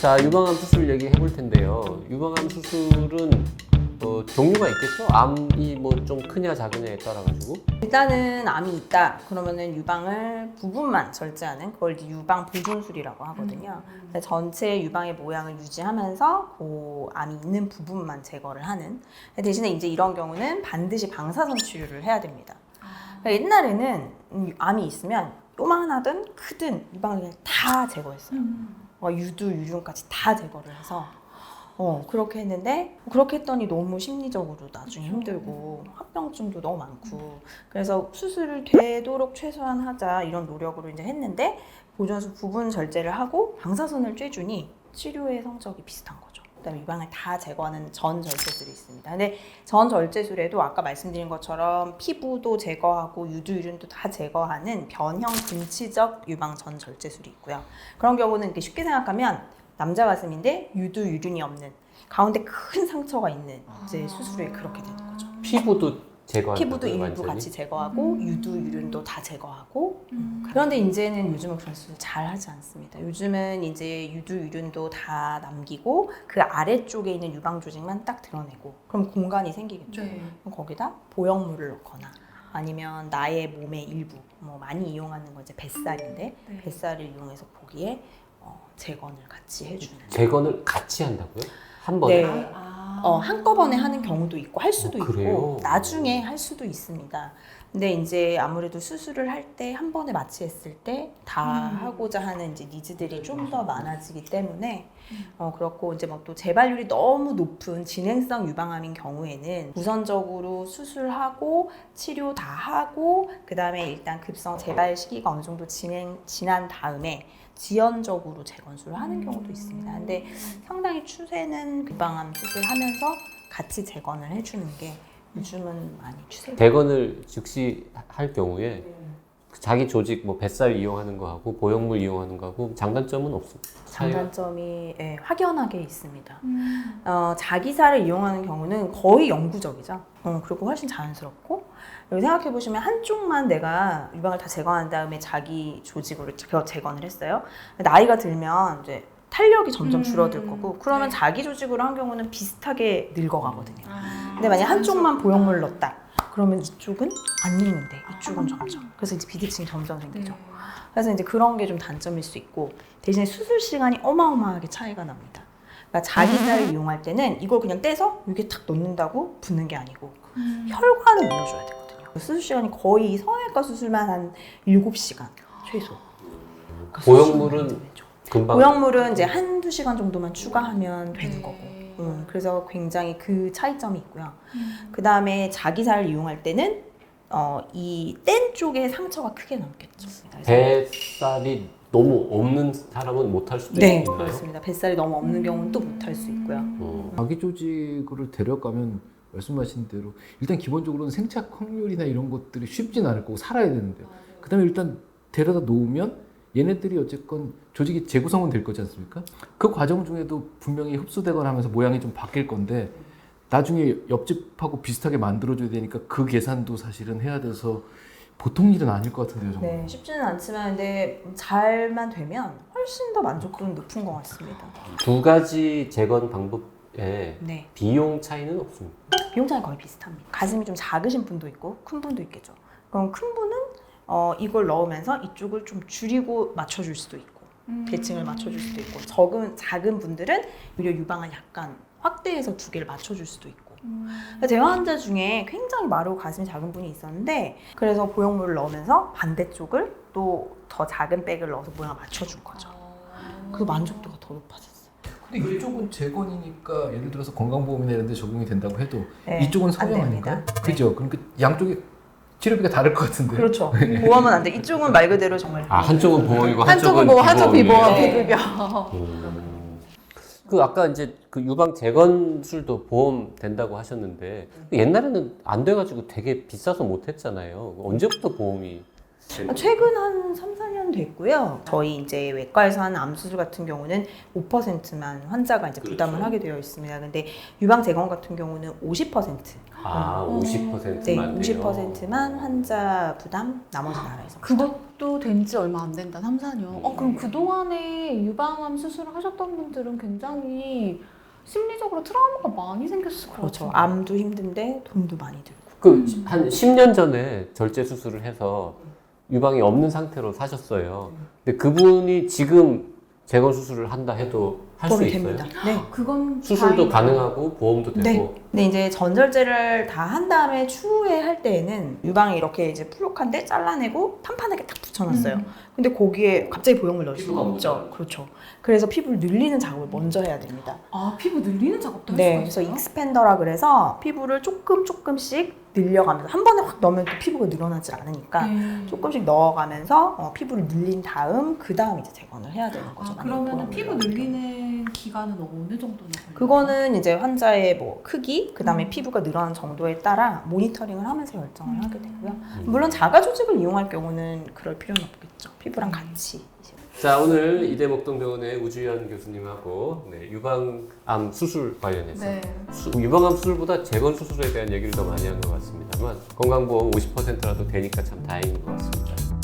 자, 유방암 수술 얘기해 볼 텐데요. 유방암 수술은 종류가 있겠죠? 암이 뭐 좀 크냐 작으냐에 따라 가지고. 일단은 암이 있다 그러면은 유방을 부분만 절제하는 그걸 이제 유방 보존술이라고 하거든요. 그래서 전체 유방의 모양을 유지하면서 그 암이 있는 부분만 제거를 하는. 대신에 이제 이런 경우는 반드시 방사선 치료를 해야 됩니다. 그러니까 옛날에는 암이 있으면 요만하든 크든 유방을 그냥 다 제거했어요. 유두, 유륜까지 다 제거를 해서 그렇게 했는데 그렇게 했더니 너무 심리적으로 나중에 힘들고 합병증도 너무 많고 그래서 수술을 되도록 최소한 하자 이런 노력으로 이제 했는데 보존술 부분 절제를 하고 방사선을 쬐주니 치료의 성적이 비슷한 거죠. 그다음에 유방을 다 제거하는 전 절제술이 있습니다. 근데 전 절제술에도 아까 말씀드린 것처럼 피부도 제거하고 유두, 유륜도 다 제거하는 변형 분치적 유방 전 절제술이 있고요. 그런 경우는 이렇게 쉽게 생각하면 남자 가슴인데 유두, 유륜이 없는 가운데 큰 상처가 있는 이제 수술이 그렇게 되는 거죠. 피부도 제거한다고요? 피부도 일부 완전히? 같이 제거하고 유두, 유륜도 다 제거하고 그런데 이제는 요즘은 그런 수술 잘 하지 않습니다. 요즘은 이제 유두, 유륜도 다 남기고 그 아래쪽에 있는 유방 조직만 딱 드러내고 그럼 공간이 생기겠죠. 네. 그럼 거기다 보형물을 넣거나 아니면 나의 몸의 일부 뭐 많이 이용하는 건 이제 뱃살인데 네. 뱃살을 이용해서 거기에 재건을 같이 해주는. 재건을 같이 한다고요? 한 번에? 네. 한꺼번에 하는 경우도 있고 할 수도 그래요? 있고 나중에 할 수도 있습니다. 근데 이제 아무래도 수술을 할 때 한 번에 마취했을 때 다 하고자 하는 이제 니즈들이 좀 더 많아지기 때문에 그렇고 이제 뭐 또 재발률이 너무 높은 진행성 유방암인 경우에는 우선적으로 수술하고 치료 다 하고 그 다음에 일단 급성 재발 시기가 어느 정도 지난 다음에 지연적으로 재건술을 하는 경우도 있습니다. 근데 상당히 추세는 유방암 수술하면서 같이 재건을 해주는 게 요즘은 많이 추세가. 재건을 즉시 할 경우에 자기 조직 뭐 뱃살 이용하는 거하고 보형물 이용하는 거하고 장단점은 없어요. 장단점이 확연하게 있습니다. 자기 살을 이용하는 경우는 거의 영구적이죠. 그리고 훨씬 자연스럽고 여기 생각해 보시면 한쪽만 내가 유방을 다 제거한 다음에 자기 조직으로 재건을 했어요. 나이가 들면 이제 탄력이 점점 줄어들 거고 그러면 네. 자기 조직으로 한 경우는 비슷하게 늙어가거든요. 아, 근데 만약 한쪽만 보형물을 넣었다 그러면 이쪽은 안 늙는데 이쪽은 점점 그래서 이제 비대칭이 점점 생기죠. 네. 그래서 이제 그런 게 좀 단점일 수 있고 대신에 수술 시간이 어마어마하게 차이가 납니다. 그러니까 자기 살을 이용할 때는 이걸 그냥 떼서 여기에 탁 넣는다고 붓는 게 아니고 혈관을 눌러줘야 되거든요. 수술 시간이 거의 성형외과 수술만 한 7시간 최소. 그러니까 보형물은 수술은 안 되죠. 금방 보형물은 이제 한두 시간 정도만 추가하면 되는 네. 거고. 그래서 굉장히 그 차이점이 있고요. 그 다음에 자기 살을 이용할 때는 이 뗀 쪽에 상처가 크게 남겠죠. 뱃살이 너무 없는 사람은 못 할 수도 네, 있나요? 그렇습니다. 뱃살이 너무 없는 경우는 또 못 할 수 있고요. 자기 조직을 데려가면 말씀하신 대로 일단 기본적으로는 생착 확률이나 이런 것들이 쉽진 않을 거고 살아야 되는데 그다음에 일단 데려다 놓으면 얘네들이 어쨌건 조직이 재구성은 될 거지 않습니까? 그 과정 중에도 분명히 흡수되거나 하면서 모양이 좀 바뀔 건데 나중에 옆집하고 비슷하게 만들어줘야 되니까 그 계산도 사실은 해야 돼서 보통 일은 아닐 것 같은데요, 정말. 네, 쉽지는 않지만 근데 잘만 되면 훨씬 더 만족도는 높은 것 같습니다. 두 가지 재건 방법에 네, 비용 차이는 없습니다. 비용 차이 거의 비슷합니다. 가슴이 좀 작으신 분도 있고 큰 분도 있겠죠. 그럼 큰 분은 이걸 넣으면서 이쪽을 좀 줄이고 맞춰줄 수도 있고 대칭을 맞춰줄 수도 있고 작은 분들은 오히려 유방을 약간 확대해서 두 개를 맞춰줄 수도 있고 대화 환자 중에 굉장히 마르고 가슴이 작은 분이 있었는데 그래서 보형물을 넣으면서 반대쪽을 또 더 작은 백을 넣어서 모양을 맞춰준 거죠. 그 만족도가 더 높아졌어요. 근데 이쪽은 재건이니까 예를 들어서 건강보험이나 이런 데 적용이 된다고 해도 네, 이쪽은 안 성형 아닐까요? 됩니다. 그죠? 그러니까 양쪽이 치료비가 다를 것 같은데. 그렇죠. 보험은 안 돼. 이쪽은 말 그대로 정말 한쪽은 보험이고 한쪽은 뭐 한쪽 비보험, 네. 비급여. 그 아까 이제 그 유방 재건술도 보험 된다고 하셨는데 옛날에는 안 돼가지고 되게 비싸서 못 했잖아요. 언제부터 보험이? 최근 한 3, 4년 됐고요. 저희 이제 외과에서 하는 암 수술 같은 경우는 5%만 환자가 이제 부담을 그렇죠. 하게 되어 있습니다. 근데 유방 재건 같은 경우는 50% 아, 50%만 네, 돼요. 50%만 환자 부담, 나머지 나라에서. 그것도 된 지 얼마 안 된다, 3, 4년. 그럼 그동안에 유방암 수술을 하셨던 분들은 굉장히 심리적으로 트라우마가 많이 생겼을 것 그렇죠. 같아요. 암도 힘든데 돈도 많이 들고. 그 한 10년 전에 절제 수술을 해서 유방이 없는 상태로 사셨어요. 근데 그분이 지금 재건 수술을 한다 해도 할 수 도움이 있어요? 됩니다. 네. 그건 수술도 다행이다. 가능하고 보험도 되고. 네. 근데 이제 전절제를 다 한 다음에 추후에 할 때에는 유방이 이렇게 이제 풀lok한데 잘라내고 판판하게 딱 붙여놨어요. 근데 거기에 갑자기 보형물 넣을 수가 피부가 없죠. 묻어요. 그렇죠. 그래서 피부를 늘리는 작업을 먼저 해야 됩니다. 아, 피부 늘리는 작업도 할 네, 수가 그래서 있어요? 익스펜더라 그래서 피부를 조금씩 늘려가면서 한 번에 확 넣으면 또 피부가 늘어나질 않으니까 조금씩 넣어가면서 피부를 늘린 다음 그 다음 이제 재건을 해야 되는 거죠. 아, 그러면 피부 늘리는 기간은 어느 정도나 걸려요? 그거는 이제 환자의 뭐 크기, 그 다음에 피부가 늘어난 정도에 따라 모니터링을 하면서 결정을 하게 되고요. 물론 자가 조직을 이용할 경우는 그럴 필요는 없겠죠. 피부랑 같이. 자, 오늘 이대목동병원의 우주연 교수님하고 네, 유방암 수술 관련해서 네. 유방암 수술보다 재건 수술에 대한 얘기를 더 많이 한 것 같습니다만 건강보험 50%라도 되니까 참 다행인 것 같습니다.